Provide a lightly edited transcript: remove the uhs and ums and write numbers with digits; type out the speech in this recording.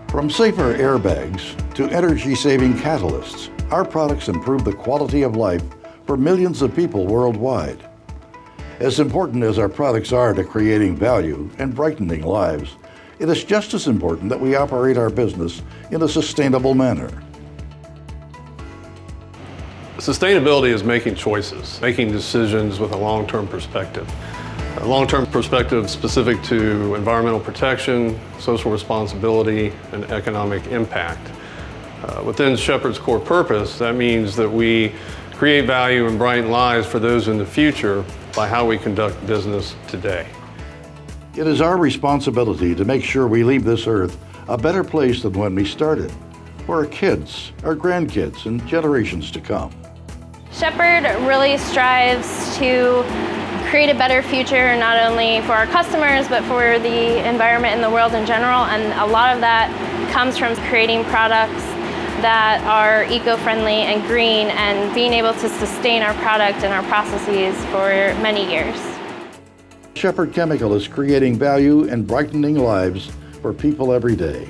From safer airbags to energy-saving catalysts, our products improve the quality of life for millions of people worldwide. As important as our products are to creating value and brightening lives, it is just as important that we operate our business in a sustainable manner. Sustainability is making choices, making decisions with a long-term perspective. A long-term perspective specific to environmental protection, social responsibility, and economic impact. Within Shepherd's core purpose, that means that we create value and brighten lives for those in the future by how we conduct business today. It is our responsibility to make sure we leave this earth a better place than when we started, for our kids, our grandkids, and generations to come. Shepherd really strives to create a better future, not only for our customers, but for the environment and the world in general. And a lot of that comes from creating products that are eco-friendly and green and being able to sustain our product and our processes for many years. Shepherd Chemical is creating value and brightening lives for people every day.